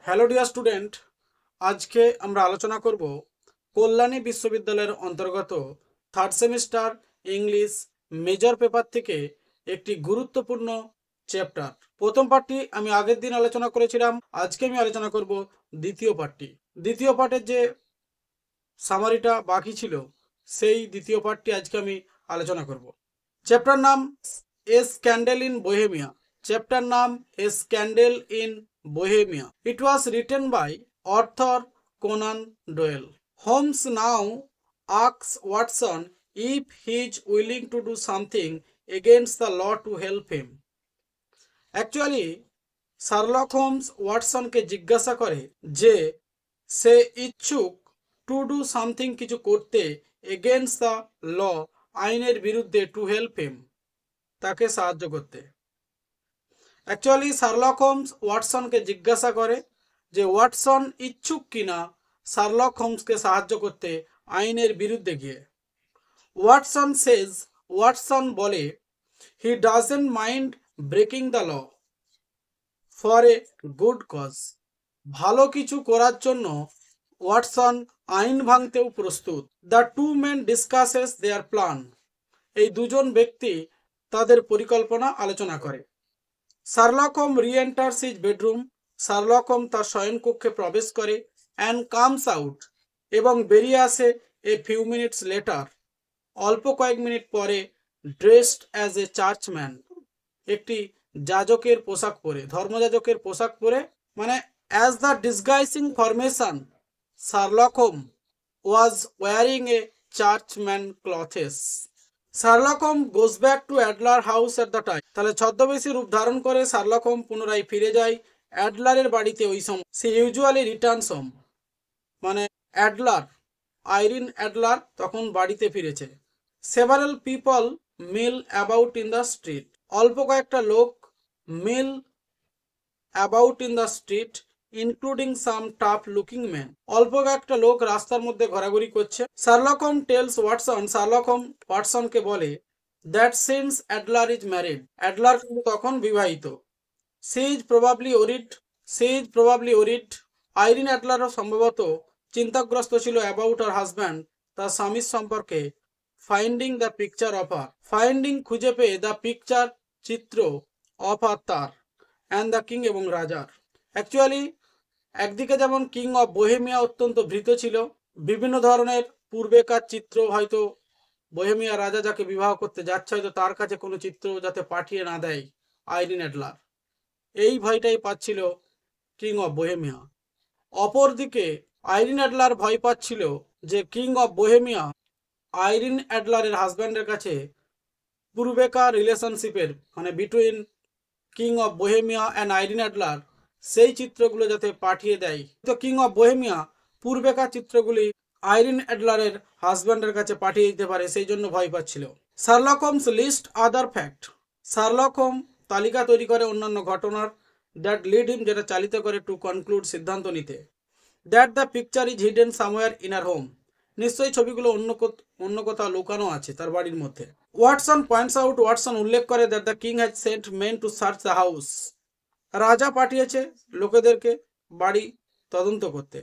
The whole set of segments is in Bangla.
হ্যালো ডিয়ার স্টুডেন্ট, আজকে আমরা আলোচনা করব কল্যাণী বিশ্ববিদ্যালয়ের অন্তর্গত third semester English major paper থেকে একটি গুরুত্বপূর্ণ চ্যাপ্টার। প্রথম পার্টটি আমি আগের দিন আলোচনা করেছিলাম, আজকে আমি আলোচনা করব দ্বিতীয় পার্টটি। দ্বিতীয় পার্টের যে সামারিটা বাকি ছিল সেই দ্বিতীয় পার্টটি আজকে আমি আলোচনা করব। চ্যাপ্টার নাম a scandal in Bohemia. Chapter নাম a scandal in Bohemia. It was written by Arthur Conan Doyle. Holmes now asks Watson if he is willing to do something against the law to help him. Actually, Sherlock Holmes ওয়াটসনকে জিজ্ঞাসা করে যে সে ইচ্ছুক টু ডু সামথিং কিছু করতে এগেনস্ট দ্য ল, আইনের বিরুদ্ধে, টু হেল্প হিম, তাকে সাহায্য করতে। অ্যাকচুয়ালি শার্লক হোমস ওয়াটসনকে জিজ্ঞাসা করে যে ওয়াটসন ইচ্ছুক কিনা শার্লক হোমসকে সাহায্য করতে আইনের বিরুদ্ধে গিয়ে। ওয়াটসন বলে he doesn't mind breaking the law for a good cause. ভালো কিছু করার জন্য ওয়াটসন আইন ভাঙতেও প্রস্তুত। The two men discusses their plan. এই দুজন ব্যক্তি তাদের পরিকল্পনা আলোচনা করে। শার্লক হোম রি-এন্টার্স হিজ বেডরুম। শার্লক হোম তার শয়নকক্ষে প্রবেশ করে অ্যান্ড কামস আউট, এবং বেরিয়ে আসে এ ফিউ মিনিটস লেটার, অল্প কয়েক মিনিট পরে, ড্রেসড অ্যাজ এ চার্চম্যান, একটি যাজকের পোশাক পরে, ধর্মযাজকের পোশাক পরে, মানে as the disguising formation Sherlock হোম was wearing a churchman clothes. Sherlock হোম goes back to Adler house at the time. তাহলে ছদ্মবেশী রূপ ধারণ করে শার্লক হোম পুনরায় ফিরে যায় অ্যাডলারের বাড়িতে ওই সময়। সি ইউজুয়ালি রিটার্নস হোম, মানে অ্যাডলার, আইরিন অ্যাডলার তখন বাড়িতে ফিরেছে। Several people mill about in the street. অল্প কয়েকটা লোক mill about in the street including some tough looking man. অল্প কয়েকটা লোক রাস্তার মধ্যে ঘোরাঘুরি করছে। শার্লক হোম টেলস ওয়াটসন, শার্লক হোম ওয়াটসনকে বলে that since Adler is married, Adler কিন্তু তখন বিবাহিত। She is probably worried, Irene অ্যাডলারও সম্ভবত চিন্তাগ্রস্ত ছিল অ্যাবাউট আর হাজব্যান্ড, তার স্বামীর সম্পর্কে। Finding the picture of her, finding খুঁজে পেয়ে, দ্য পিকচার চিত্র, অফ আর তার, অ্যান্ড দ্য কিং এবং রাজার। অ্যাকচুয়ালি একদিকে যেমন কিং অফ বোহেমিয়া অত্যন্ত ভীত ছিল, বিভিন্ন ধরনের পূর্বেকার চিত্র, হয়তো বোহেমিয়া রাজা যাকে বিবাহ করতে যাচ্ছে হয়তো তার কাছে কোনো চিত্র যাতে পাঠিয়ে না দেয় আইরিন অ্যাডলার, এই ভয়টাই পাচ্ছিল কিং অফ বোহেমিয়া। অপরদিকে আইরিন অ্যাডলার ভয় পাচ্ছিল যে কিং অফ বোহেমিয়া আইরিন অ্যাডলারের হাজব্যান্ডের কাছে পূর্বেকার রিলেশনশিপের, মানে between king of Bohemia and Irene Adler, সেই চিত্রগুলো যাতে পাঠিয়ে দেয়। তো কিং অফ বোহেমিয়া পূর্বেকার চিত্রগুলি আইরিন অ্যাডলারের হাজব্যান্ডের কাছে পাঠিয়ে দিতে পারে, সেই জন্য ভয় পাচ্ছিল। Sherlock Holmes list other fact. Sherlock হোম তালিকা তৈরি করে অন্যান্য ঘটনার, দ্যাট লিড হিম, যেটা চালিত করে টু কনক্লুড, সিদ্ধান্ত নিতে, that the picture is hidden somewhere in her home, নিশ্চয়ই ছবিগুলো অন্য কোথাও লুকানো আছে তার বাড়ির মধ্যে। ওয়াটসন উল্লেখ করে that the king has sent men to search the house, রাজা পাঠিয়েছে লোকেদেরকে বাড়ি তদন্ত করতে,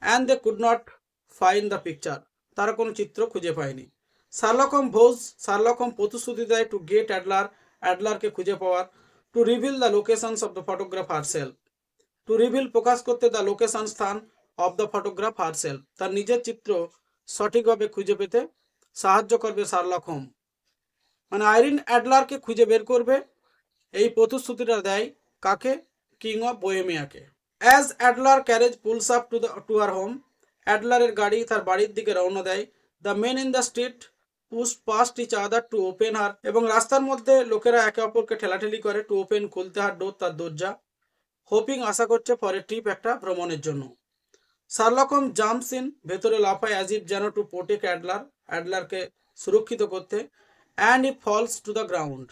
and they could not find the picture, তারা কোনো চিত্র খুঁজে পায়নি। শার্লক হোম প্রতিশ্রুতি দেয় টু গেট অ্যাডলারকে খুঁজে পাওয়ার, to reveal the locations of the photograph herself, to reveal প্রকাশ করতে, দ্য লোকেশন স্থান, অফ দ্য ফটোগ্রাফ হারসেলফ, তার নিজের চিত্র সঠিকভাবে খুঁজে পেতে সাহায্য করবে শার্লক হোম, মানে আইরিন অ্যাডলারকে খুঁজে বের করবে, এই প্রতিশ্রুতিটা দেয় কাকে? কিং অফ বোহেমিয়াকে। As Adler carriage pulls up to her home, অ্যাডলারের গাড়ি তার বাড়ির দিকে রওনা দেয়। The men in the street push past each other to open her, এবং রাস্তার মধ্যে লোকেরা একে অপরকে ঠেলাঠেলি করে, টু ওপেন, খুলতে, হার ডোর, তার দরজা, হোপিং, আশা করছে, ফর এ ট্রিপ, একটা ভ্রমণের জন্য। শার্লক হোম জাম্পস ইন, ভেতরে লাফায়, অ্যাজ ইফ, যেন, টু প্রোটেক্ট অ্যাডলারকে সুরক্ষিত করতে, and he falls to the ground,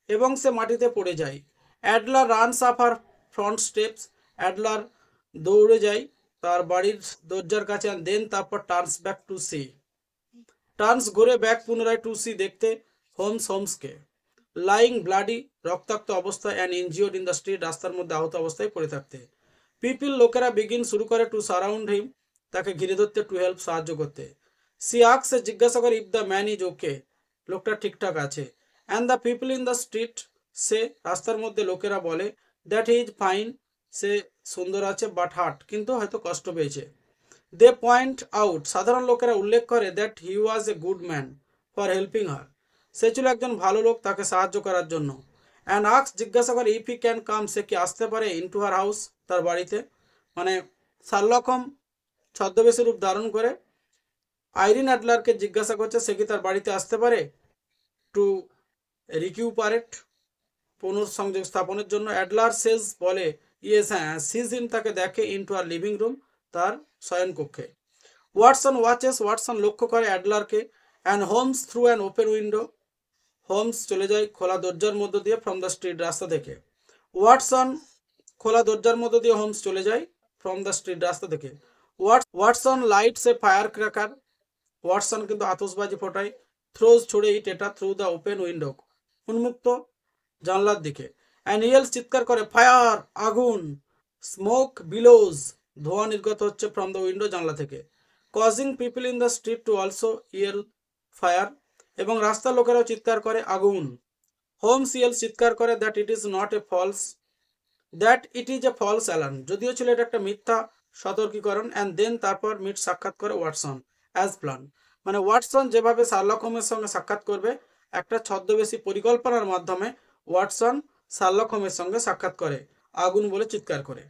এবং সে মাটিতে পড়ে যায়। Adler runs up her front steps, Adler দৌড়ে যায় তার বাড়ির দরজার কাছে, অ্যান্ড দেন তারপর টার্নস ঘুরে ব্যাক, পুনরায়, টু সি, দেখতে, হোমসকে, লাইং ব্লাডি, রক্তাক্ত অবস্থায়, and injured in the street, রাস্তার মধ্যে আহত অবস্থায় পড়ে থাকতে। পিপল লোকেরা বিগিন শুরু করে টু সারাউন্ড হিম, তাকে ঘিরে ধরতে, টু হেল্প সাহায্য করতে। সি আক্স, সে জিজ্ঞাসা করে if the man is okay, লোকটা ঠিকঠাক আছে। And the people in the street, সে রাস্তার মধ্যে লোকেরা বলে দ্যাট হি ইজ ফাইন, সে সুন্দর আছে, বাট হার্ট, কিন্তু হয়তো কষ্ট পেয়েছে। দে পয়েন্ট আউট, সাধারণ লোকেরা উল্লেখ করে that he was a good man for helping her, সে ছিল একজন ভালো লোক তাকে সাহায্য করার জন্য। অ্যান্ড আক্স, জিজ্ঞাসা করে ইফ হি ক্যান কাম, সে কি আসতে পারে, ইনটু হার হাউস, তার বাড়িতে। মানে শার্লক হোম ছদ্মবেশী রূপ ধারণ করে আইরিন অ্যাডলারকে জিজ্ঞাসা করছে সে কি তার বাড়িতে আসতে পারে টু রিকিউপারেট, পুনঃসংযোগ স্থাপনের জন্য। অ্যাডলার সেজ, বলে ইয়েস, হ্যাঁ। সিজ হিম, তাকে দেখে, ইনটু আর লিভিং রুম, তার শয়নকক্ষে। ওয়াটসন ওয়াচেস, ওয়াটসন লক্ষ্য করে অ্যাডলারকে। And Holmes through an open window, Holmes চলে যায় খোলা দরজার মধ্য দিয়ে, ফ্রম দ্য স্ট্রিট, রাস্তা থেকে। ওয়াটসন, খোলা দরজার মধ্য দিয়ে হোমস চলে যায় ফ্রম দ্য স্ট্রিট, রাস্তা থেকে। ওয়াটসন লাইটস এ ফায়ার ক্র্যাকার, ওয়াটসন কিন্তু আতশবাজি ফোটায়। থ্রোজ, ছুড়ে, ইট, এটা, থ্রু দ্য ওপেন উইন্ডো, উন্মুক্ত জানলার দিকে। অ্যান্ড ইয়েলস, চিৎকার করে, ফায়ার, আগুন। স্মোক বিলোজ, ধোঁয়া নির্গত হচ্ছে ফ্রম দ্য উইন্ডো, জানলা থেকে। Causing people in the street to also yell fire, এবং রাস্তার লোকেরাও চিৎকার করে, আগুন। হোমস ইয়েলস, চিৎকার করে, that it is not a false, that it is a false alarm, যদিও ছিল এটা একটা মিথ্যা সতর্কীকরণ। অ্যান্ড দেন, তারপর মিট, সাক্ষাৎ করে ওয়াটসন অ্যাজ প্ল্যান, মানে ওয়াটসন যেভাবে শার্লক হোমের সঙ্গে সাক্ষাৎ করবে, একটা ছদ্মবেশী পরিকল্পনার মাধ্যমে ওয়াটসন শার্লক হোমের সঙ্গে সাক্ষাৎ করে, আগুন বলে চিৎকার করে।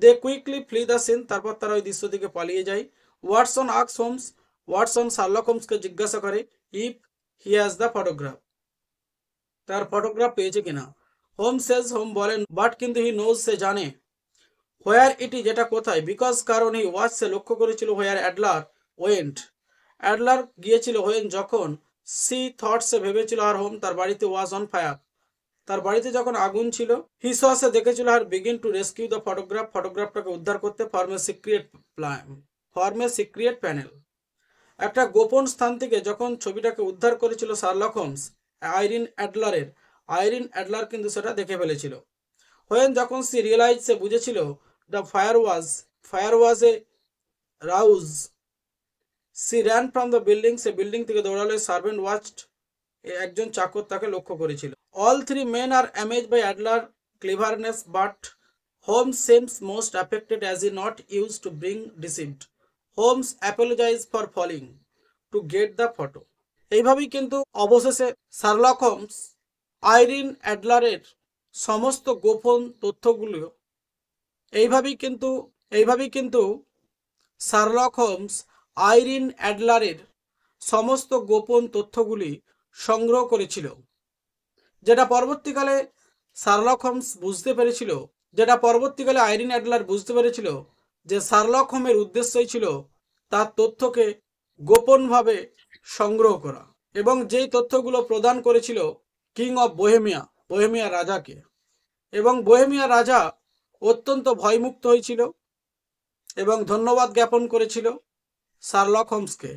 দে কুইকলি ফ্লি দ্য সিন, তারপর তারা ওই দৃশ্য থেকে পালিয়ে যায়। ওয়াটসন আক্স হোমস, ওয়াটসন শার্লক হোমসকে জিজ্ঞাসা করে if he has the photograph, তার ফটোগ্রাফ পেয়েছে কিনা। হোম সেজ, হোম বলেন, বাট কিন্তু হি নোজ, সে জানে। হোয়ার ইটি, যেটা কোথায়। বিকজ, কারণ হি ওয়াচ, সে লক্ষ্য করেছিল। হোয়ার অ্যাডলার ওয়েন্ট, অ্যাডলার গিয়েছিল। হোয়েন, যখন। সি থট, সে ভেবেছিল। আর হোম, তার বাড়িতে। ওয়াজ অন ফায়ার, তার বাড়িতে যখন আগুন ছিল। হি স, সে দেখেছিল। আর begin to rescue the photograph, ফটোগ্রাফটাকে উদ্ধার করতে। ফর্মে সিক্রিয়েট প্যানেল, একটা গোপন স্থান থেকে যখন ছবিটাকে উদ্ধার করেছিল শার্লক হোমস আইরিন অ্যাডলারের, আইরিন অ্যাডলার কিন্তু সেটা দেখে ফেলেছিল। হোয়েন, যখন সি রিয়েলাইজ, সে বুঝেছিল the fire was a ruse, she ran from the building, সে বিল্ডিং থেকে দৌড়ালো। সার্ভেন্ট ওয়াচড, একজন চাকর তাকে লক্ষ্য করেছিল। All three men are amaze by Adler cleverness, but Holmes seems most affected as he not use to bring deceived. Holmes apologise for falling to get the photo. এইভাবেই কিন্তু অবশেষে শার্লক হোমস আইরিন অ্যাডলারের সমস্ত গোপন তথ্যগুলো এইভাবেই কিন্তু শার্লক হোমস আইরিন অ্যাডলারের সমস্ত গোপন তথ্যগুলি সংগ্রহ করেছিল, যেটা পরবর্তীকালে শার্লক হোমস বুঝতে পেরেছিল, আইরিন অ্যাডলার বুঝতে পেরেছিল যে শার্লক হোমের উদ্দেশ্যই ছিল তার তথ্যকে গোপনভাবে সংগ্রহ করা, এবং যেই তথ্যগুলো প্রদান করেছিল কিং অফ বোহেমিয়া রাজাকে, এবং বোহেমিয়া রাজা অত্যন্ত ভয়মুক্ত হয়েছিল এবং ধন্যবাদ জ্ঞাপন করেছিল শার্লক হোমসকে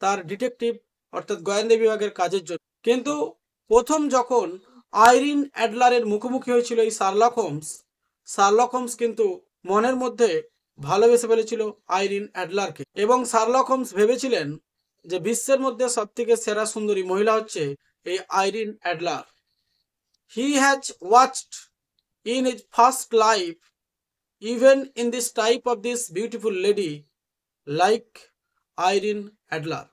তার ডিটেকটিভ অর্থাৎ গোয়েন্দা বিভাগের কাজের জন্য। কিন্তু প্রথম যখন আইরিন অ্যাডলারের মুখোমুখি হয়েছিল এই শার্লক হোমস কিন্তু মনের মধ্যে ভালোবেসে ফেলেছিল আইরিন অ্যাডলারকে, এবং শার্লক হোমস ভেবেছিলেন যে বিশ্বের মধ্যে সবথেকে সেরা সুন্দরী মহিলা হচ্ছে এই Irene Adler. He has watched in his first life even in this type of this beautiful lady like Irene Adler.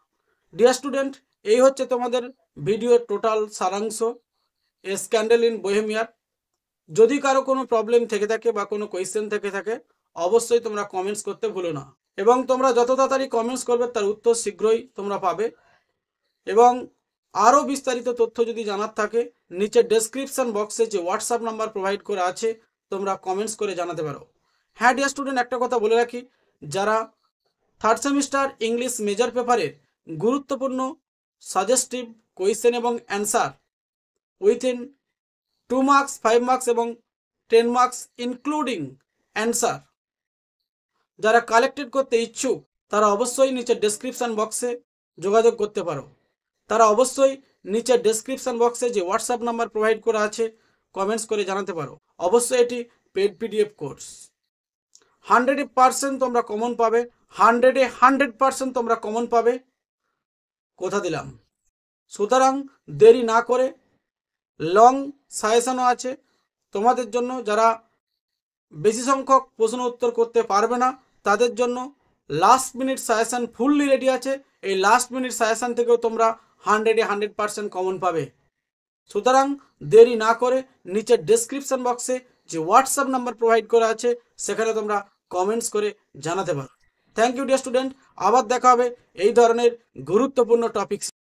Dear student, এই হচ্ছে তোমাদের ভিডিও টোটাল সারাংশ এ স্ক্যান্ডেল ইন বোহেমিয়ার। যদি কারো কোনো প্রবলেম থেকে থাকে বা কোনো কোয়েশ্চেন থেকে থাকে অবশ্যই তোমরা কমেন্টস করতে ভুলো না, এবং তোমরা যত তাড়াতাড়ি কমেন্টস করবে তার উত্তর শীঘ্রই তোমরা পাবে। এবং আরও বিস্তারিত তথ্য যদি জানার থাকে নিচে ডেসক্রিপশন বক্সে যে হোয়াটসঅ্যাপ নাম্বার প্রোভাইড করা আছে তোমরা কমেন্টস করে জানাতে পারো। হ্যাঁ ডিয়ার স্টুডেন্ট, একটা কথা বলে রাখি, যারা থার্ড সেমিস্টার ইংলিশ মেজর পেপারের গুরুত্বপূর্ণ সাজেস্টিভ কোয়েশ্চেন এবং অ্যান্সার উইথিন 2 মার্কস, 5 মার্কস এবং 10 মার্কস ইনক্লুডিং অ্যান্সার যারা কালেক্টেড করতে ইচ্ছুক তারা অবশ্যই নিচে ডেসক্রিপশন বক্সে যোগাযোগ করতে পারো। তারা অবশ্যই নিচে ডেসক্রিপশন বক্সে যে হোয়াটসঅ্যাপ নাম্বার প্রোভাইড করা আছে কমেন্টস করে জানাতে পারো। অবশ্যই এটি পেড পিডিএফ কোর্স। 100% তোমরা কমন পাবে, 100% তোমরা কমন পাবে, কথা দিলাম। সুতরাং দেরি না করে, লং সাজেশনও আছে তোমাদের জন্য, যারা বেশি সংখ্যক প্রশ্ন উত্তর করতে পারবে না তাদের জন্য last minute suggestion fully ready আছে। এই লাস্ট মিনিট সাজেশন থেকেও তোমরা 100% কমন পাবে। সুতরাং দেরি না করে নিচের ডেসক্রিপশন বক্সে যে হোয়াটসঅ্যাপ নাম্বার প্রোভাইড করা আছে সেখানে তোমরা কমেন্টস করে জানাতে পারো। থ্যাংক ইউ ডিয়ার স্টুডেন্ট, আবার দেখা হবে এই ধরনের গুরুত্বপূর্ণ টপিক।